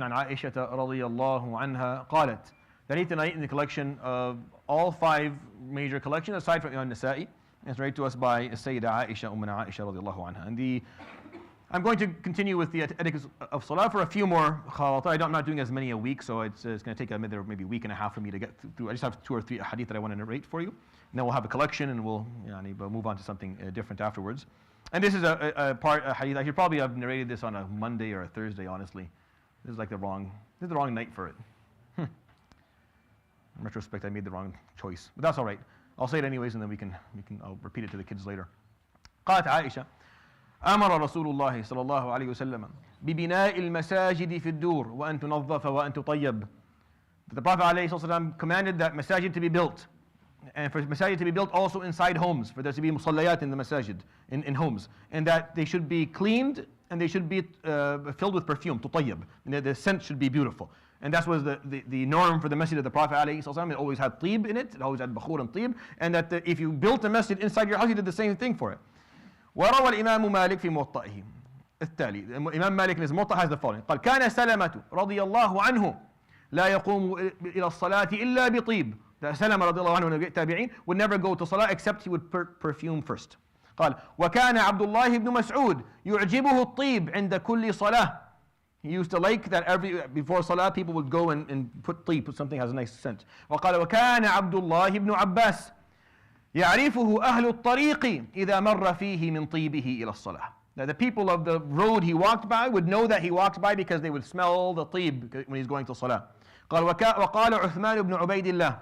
عن عائشة رضي الله عنها قالت. That is tonight in the collection of all 5 major collections aside from النسائي. It's narrated to us by Sayyida Aisha, Aisha رضي الله عنها. And I'm going to continue with the etiquettes of Salah for a few more khalatah. I'm not doing as many a week, so it's going to take maybe a week and a half for me to get through. I just have 2 or 3 hadith that I want to narrate for you. And then we'll have a collection and we'll move on to something different afterwards. And this is a hadith. I should probably have narrated this on a Monday or a Thursday, honestly. This is like the wrong night for it. In retrospect, I made the wrong choice, but that's all right. I'll say it anyways, and then I'll repeat it to the kids later. قالت عائشة أمر رسول الله صلى الله عليه وسلم ببناء المساجد في الدور وأن تنظف وأن تطيب. The Prophet عليه الصلاة والسلام commanded that masajid to be built, and for masajid to be built also inside homes, for there to be musallayat in the masajid, in homes, and that they should be cleaned and they should be filled with perfume, tuطيب, and the scent should be beautiful. And that was the norm for the masjid of the Prophet ﷺ. It always had طيب in it, it always had بخور and طيب, and that if you built a masjid inside your house, you did the same thing for it. وروى الإمام مالك في موطئه التالي. Imam Malik in his Muwatta has the following. قال كان سلمة رضي الله عنه لا يقوم إلى الصلاة إلا بطيب. That Salamah رضي الله عنه, the great tabi'in, would never go to salah except he would perfume first. قال وكان عبد الله بن مسعود يعجبه الطيب عند كل صلاة. He used to like that before salah people would go and put طيب, put something that has a nice scent. وقال وكان عبد الله بن عباس يعرفه أهل الطريق إذا مر فيه من طيبه إلى الصلاة. That the people of the road he walked by would know that he walked by because they would smell the طيب when he's going to salah. قال وقال عثمان بن عبيد الله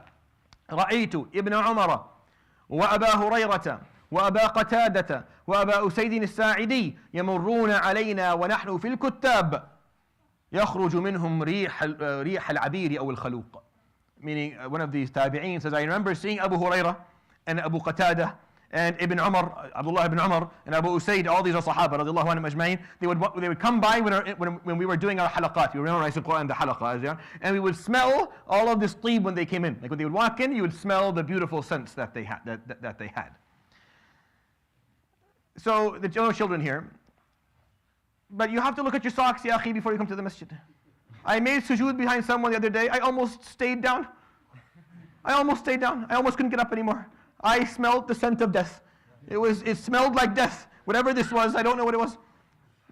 رأيت ابن عمر وأبا هريرة وأبا قتادة وأبا أسيد الساعدي يمرون علينا ونحن في الكتاب يخرج منهم ريح العبير أو الخلوق. Meaning one of these tabi'in says, I remember seeing Abu Hurairah and Abu Qatada and Ibn Umar, Abdullah ibn Umar and Abu Usaid, all these are Sahaba radiallahu anhum ajma'in. They would come by when we were doing our halaqat. You remember I said Quran, the halaqah, and we would smell all of this طيب when they came in. Like when they would walk in, you would smell the beautiful scents that they had. So the children here, but you have to look at your socks, ya akhi, before you come to the masjid. I made sujood behind someone the other day. I almost stayed down. I almost couldn't get up anymore. I smelled the scent of death. It smelled like death. Whatever this was, I don't know what it was.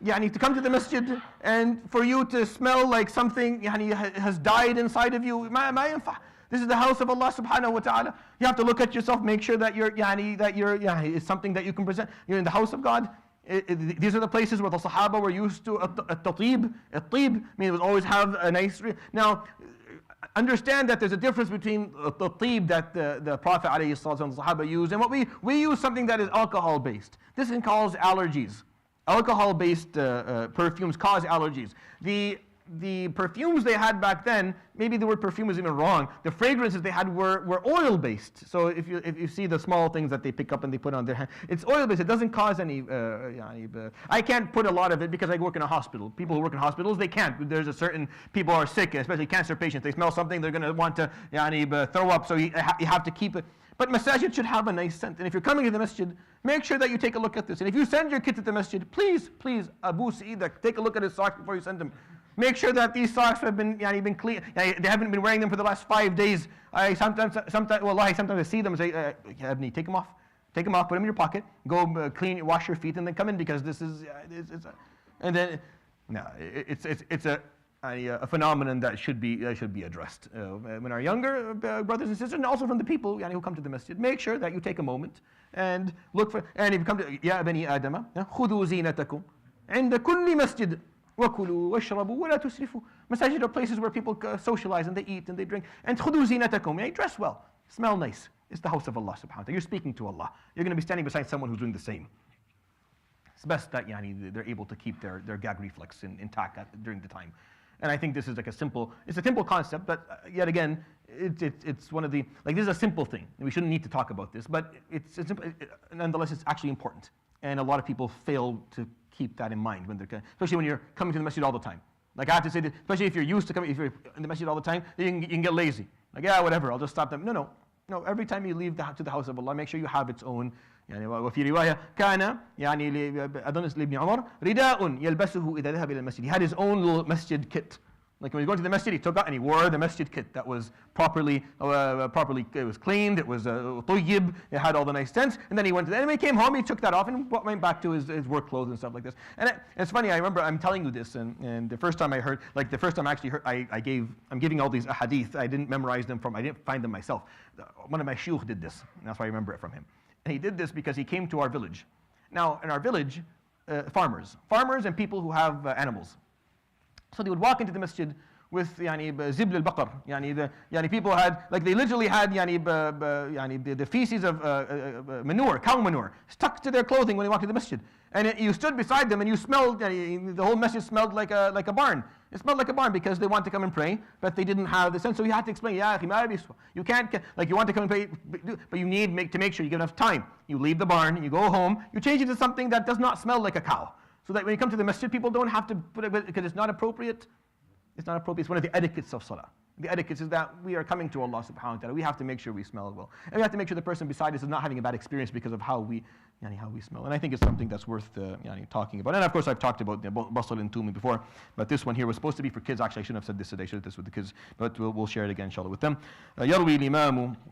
To come to the masjid and for you to smell like something has died inside of you. This is the house of Allah subhanahu wa ta'ala. You have to look at yourself, make sure that it's something that you can present. You're in the house of God. These are the places where the Sahaba were used to الطيب. الطيب means it always have a nice. Now, understand that there's a difference between the طيب that the Prophet ﷺ and the Sahaba used and what we use something that is alcohol based. This can cause allergies. Alcohol based perfumes cause allergies. The perfumes they had back then, maybe the word perfume is even wrong. The fragrances they had were oil based. So if you see the small things that they pick up and they put on their hand, it's oil based. It doesn't cause any. I can't put a lot of it because I work in a hospital. People who work in hospitals, they can't. There's a certain people are sick, especially cancer patients. They smell something, they're going to want to throw up. So you have to keep it. But masajid should have a nice scent. And if you're coming to the masjid, make sure that you take a look at this. And if you send your kid to the masjid, please, Abu Sa'id, take a look at his socks before you send him. Make sure that these socks have been clean. They haven't been wearing them for the last 5 days. Sometimes I see them and say, Abni, take them off, put them in your pocket, go clean, wash your feet, and then come in because this is. And then, no, it's a phenomenon that should be addressed. When our younger brothers and sisters, and also from the people who come to the masjid, make sure that you take a moment and look for. And if you come to Ya Bani Adama, خذوا زينتكم عند كل مسجد. وَكُلُوا وَاشْرَبُوا وَلَا تُسْرِفُوا. Masajid are places where people socialize and they eat and they drink. And خُذُوا زِينَتَكُمْ. Dress well, smell nice. It's the house of Allah subhanahu wa ta'ala. You're speaking to Allah. You're going to be standing beside someone who's doing the same. It's best that they're able to keep their gag reflex intact during the time. And I think this is like a simple concept, but yet again, it's one of the, this is a simple thing. We shouldn't need to talk about this, but nonetheless, it's actually important. And a lot of people fail to keep that in mind especially when you're coming to the masjid all the time. Like I have to say that, especially if you're used to coming, if you're in the masjid all the time, you can get lazy. Like whatever, I'll just stop them. No. Every time you leave to the house of Allah, make sure you have its own. وفي رواية كان أظن لابن عمر رداء يلبسه إذا ذهب إلى المسجد. He had his own little masjid kit. Like when he was going to the masjid, he took out and he wore the masjid kit that was properly, it was cleaned, it was طيب, it had all the nice scents. And then he went to and when he came home, he took that off and went back to his work clothes and stuff like this. And it's funny, I remember I'm telling you this, and the first time I heard, like the first time I actually heard, I'm giving all these ahadith. I didn't memorize them I didn't find them myself. One of my shuyukh did this, and that's why I remember it from him. And he did this because he came to our village. Now, in our village, farmers and people who have animals. So they would walk into the masjid with zibl al-baqar. People had, like they literally had the feces of manure, cow manure, stuck to their clothing when they walked to the masjid. And you stood beside them and you smelled, the whole masjid smelled like a barn. It smelled like a barn because they want to come and pray, but they didn't have the sense. So you had to explain, you can't, like you want to come and pray, but you need to make sure you get enough time. You leave the barn, you go home, you change it to something that does not smell like a cow. So that when you come to the masjid, people don't have to put it, because it's not appropriate. It's not appropriate. It's one of the etiquettes of Salah. The etiquettes is that we are coming to Allah subhanahu wa ta'ala. We have to make sure we smell well. And we have to make sure the person beside us is not having a bad experience because of how we smell. And I think it's something that's worth talking about. And of course, I've talked about basal and tumi before, but this one here was supposed to be for kids. Actually, I shouldn't have said this today. I should have this with the kids, but we'll share it again, inshallah, with them. يروي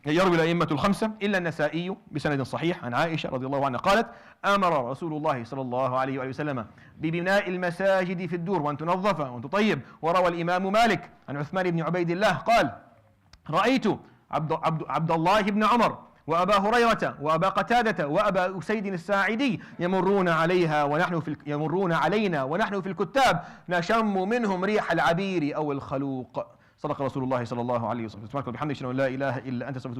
الأئمة الخمسة إلا النسائي بسند صحيح عن عائشة رضي الله عنها قالت أمر رسول الله صلى الله عليه وسلم ببناء المساجد في الدور وأن تنظف وأن تطيب. وروى الإمام مالك عن عثمان بن عبيد الله قال رأيت عبد الله بن عمر وأبا هريرة وأبا قتادة وأبا أسيد الساعدي يمرون علينا ونحن في الكتاب نشم منهم ريح العبير أو الخلوق. صدق رسول الله صلى الله عليه وسلم. سبحانك وبحمدك أشهد أن لا إله إلا أنت أستغفرك.